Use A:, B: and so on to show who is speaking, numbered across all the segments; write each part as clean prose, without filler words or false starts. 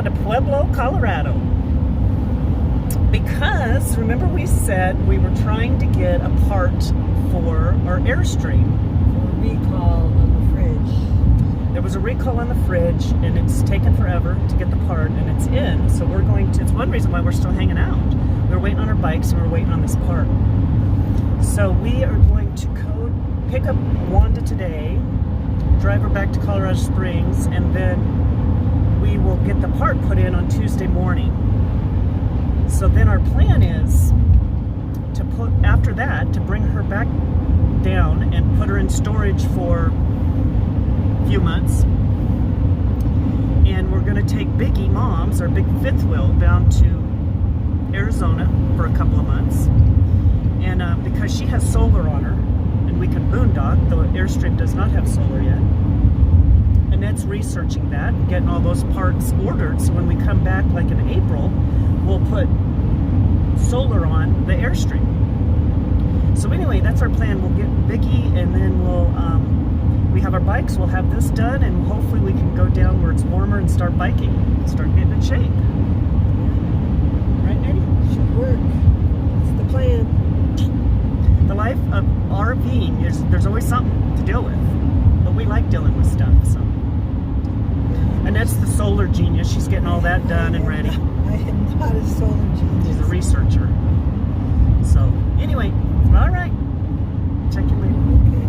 A: to Pueblo, Colorado. Because, remember we said we were trying to get a part for our Airstream.
B: Recall on the fridge.
A: There was a recall on the fridge, and it's taken forever to get the part, and it's in, so we're going to, it's one reason why we're still hanging out. We're waiting on our bikes, and we're waiting on this part. So we are going to pick up Wanda today, drive her back to Colorado Springs, and then we will get the part put in on Tuesday morning. So then our plan is to after that, to bring her back down and put her in storage for a few months. And we're going to take Biggie Mom's, our big fifth wheel, down to Arizona for a couple of months. And because she has solar on her, and we can boondock, though Airstream does not have solar yet. Annette's researching that, getting all those parts ordered, so when we come back, like in April, we'll put solar on the Airstream. So anyway, that's our plan. We'll get Biggie, and then we have our bikes, we'll have this done, and hopefully we can go down where it's warmer and start biking, start getting in shape. Right, Daddy?
B: Should work. That's the plan.
A: The life of RVing is, there's always something to deal with, but we like dealing with stuff, so. And that's the solar genius. She's getting all that done and ready.
B: I am not a solar genius.
A: She's a researcher. So, anyway, all right. Check you later. Okay.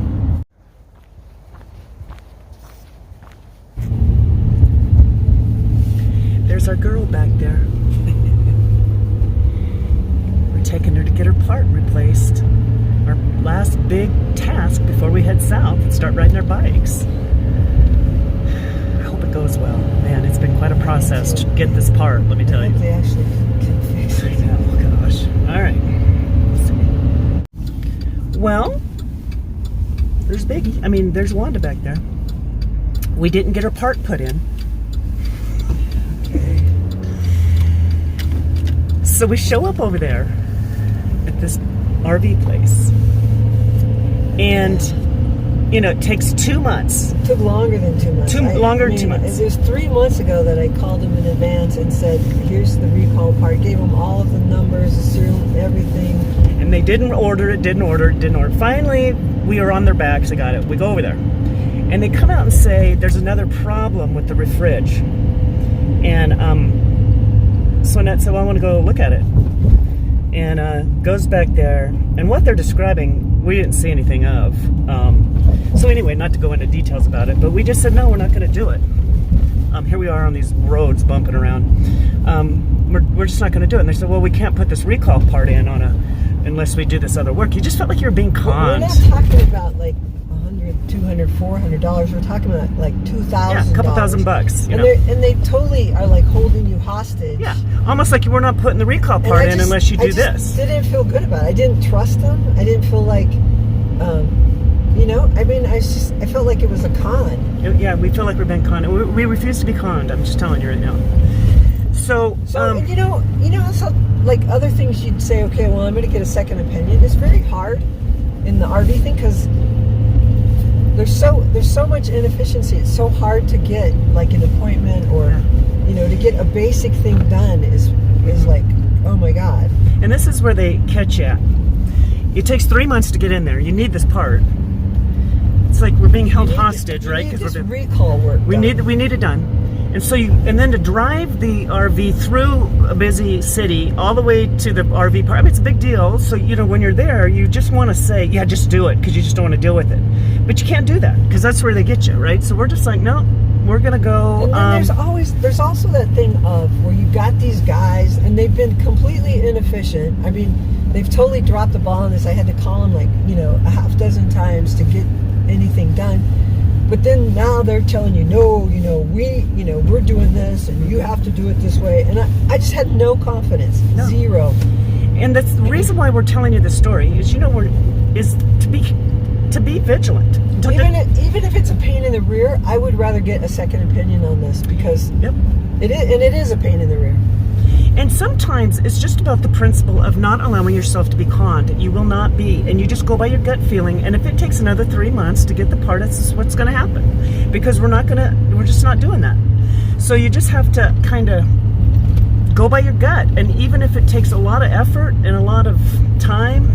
A: There's our girl back there. We're taking her to get her part replaced. Our last big task before we head south and start riding our bikes. I hope it goes well. Man, it's been quite a process to get this part, let me tell you.
B: They actually can fix it.
A: Oh gosh. All right. Well, there's Biggie. I mean, there's Wanda back there. We didn't get her part put in.
B: Okay.
A: So we show up over there at this RV place. And, you know, it takes 2 months.
B: It took longer than 2 months.
A: Longer than 2 months.
B: It was 3 months ago that I called them in advance and said, here's the recall part. Gave them all of the numbers, the serial, everything.
A: And they didn't order it. Finally, we were on their backs. They got it. We go over there. And they come out and say, there's another problem with the refrig. And so Annette said, well, I want to go look at it. And goes back there. And what they're describing, we didn't see anything of. So anyway, not to go into details about it, but we just said, no, we're not going to do it. Here we are on these roads bumping around. We're just not going to do it. And they said, well, we can't put this recall part in unless we do this other work. You just felt like you were being conned.
B: We're not talking about like $100, $200, $400. We're talking about like $2,000.
A: Yeah, a couple $1,000.
B: And they totally are like holding you hostage.
A: Yeah, almost like you were not putting the recall part in unless you do this.
B: I didn't feel good about it. I didn't trust them. I didn't feel like, I mean, I felt like it was a con.
A: Yeah, we feel like we're being conned. We refuse to be conned. I'm just telling you right now. So
B: and you know, also like other things you'd say, okay, well, I'm going to get a second opinion. It's very hard in the RV thing because there's so much inefficiency. It's so hard to get like an appointment or to get a basic thing done is like, oh my God.
A: And this is where they catch you at. It takes 3 months to get in there. You need this part. It's like we're being held hostage, right?
B: Because we're recall work.
A: We need it done. And so and then to drive the RV through a busy city all the way to the RV park. I mean, it's a big deal. So when you're there, you just want to say, yeah, just do it, because you just don't want to deal with it. But you can't do that because that's where they get you, right? So we're just like, no, we're gonna go.
B: And then there's also that thing of where you got these guys and they've been completely inefficient. I mean, they've totally dropped the ball on this. I had to call them like a half dozen times to get anything done. But then now they're telling you, no, we're doing this and you have to do it this way. And I just had no confidence, zero.
A: And that's the reason why we're telling you this story is, is to be vigilant.
B: Even if it's a pain in the rear, I would rather get a second opinion on this because it is a pain in the rear.
A: And sometimes it's just about the principle of not allowing yourself to be conned. You will not be. And you just go by your gut feeling. And if it takes another 3 months to get the part, that's what's going to happen. Because we're just not doing that. So you just have to kind of go by your gut. And even if it takes a lot of effort and a lot of time,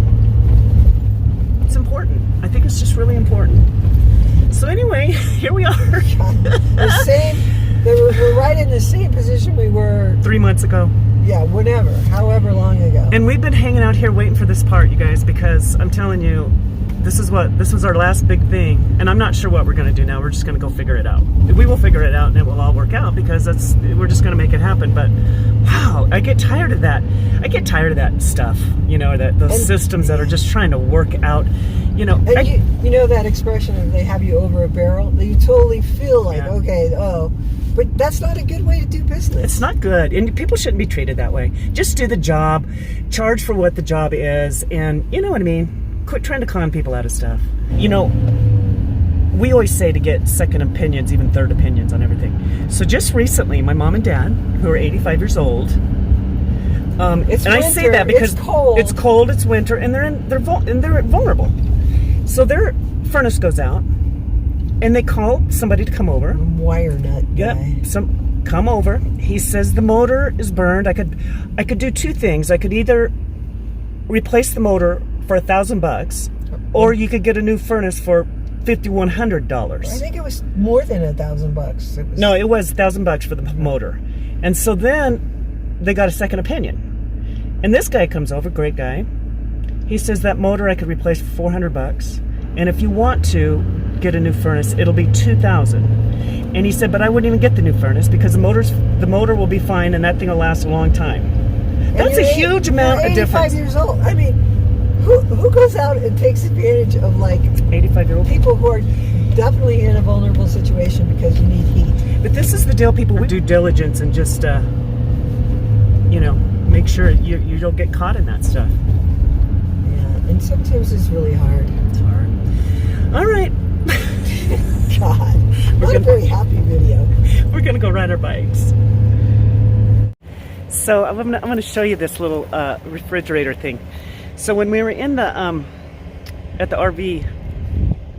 A: it's important. I think it's just really important. So anyway, here we are.
B: We're right in the same position we were
A: 3 months ago.
B: Yeah, however long ago.
A: And we've been hanging out here waiting for this part, you guys, because I'm telling you, this was our last big thing. And I'm not sure what we're going to do now. We're just going to go figure it out. We will figure it out and it will all work out because we're just going to make it happen. But wow, I get tired of that. I get tired of that stuff, those systems that are just trying to work out,
B: And you know that expression of they have you over a barrel? That you totally feel like, but that's not a good way to do business.
A: It's not good. And people shouldn't be treated that way. Just do the job, charge for what the job is, and you know what I mean? Quit trying to con people out of stuff. We always say to get second opinions, even third opinions on everything. So just recently, my mom and dad, who are 85 years old,
B: It's winter,
A: I say that because
B: it's cold,
A: it's winter, and they're vulnerable. So their furnace goes out, and they call somebody to come over.
B: Wire nut guy.
A: Yep, come over. He says the motor is burned. I could do two things. I could either replace the motor for $1,000, or you could get a new furnace for $5,100.
B: I think it was more than $1,000.
A: No, it was $1,000 for the motor. And so then they got a second opinion. And this guy comes over, great guy. He says that motor I could replace for $400. And if you want to get a new furnace, it'll be $2,000. And he said, but I wouldn't even get the new furnace because the motor will be fine and that thing will last a long time. That's a huge amount of difference.
B: 85 years old. I mean, who goes out and takes advantage of
A: 85-year-old
B: people who are definitely in a vulnerable situation because you need heat?
A: But this is the deal, people. We do diligence and just, make sure you don't get caught in that stuff.
B: Yeah, and sometimes it's really hard.
A: It's hard. All right.
B: God, not a very happy video.
A: We're gonna go ride our bikes. So I'm gonna show you this little refrigerator thing. So when we were in the at the RV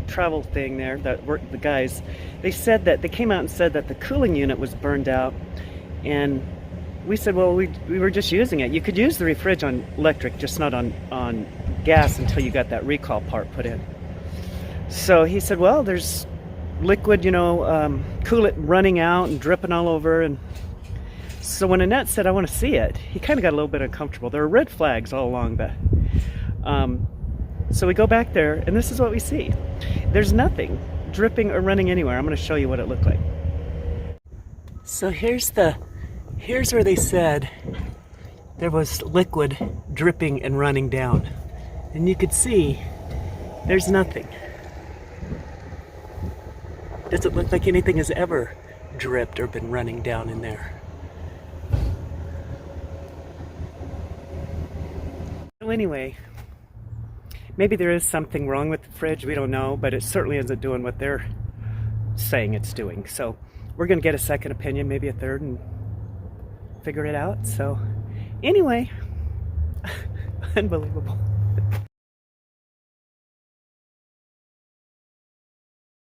A: travel thing there, the guys, they said that they came out and said that the cooling unit was burned out, and we said, well, we were just using it. You could use the refrige on electric, just not on gas until you got that recall part put in. So he said, well, there's liquid, coolant running out and dripping all over. And so when Annette said, I want to see it, he kind of got a little bit uncomfortable. There were red flags all along the so we go back there, and this is what we see. There's nothing dripping or running anywhere. I'm going to show you what it looked like. So here's where they said there was liquid dripping and running down. And you could see there's nothing. Doesn't look like anything has ever dripped or been running down in there. So anyway, maybe there is something wrong with the fridge, we don't know, but it certainly isn't doing what they're saying it's doing. So we're gonna get a second opinion, maybe a third, and figure it out. So anyway, unbelievable.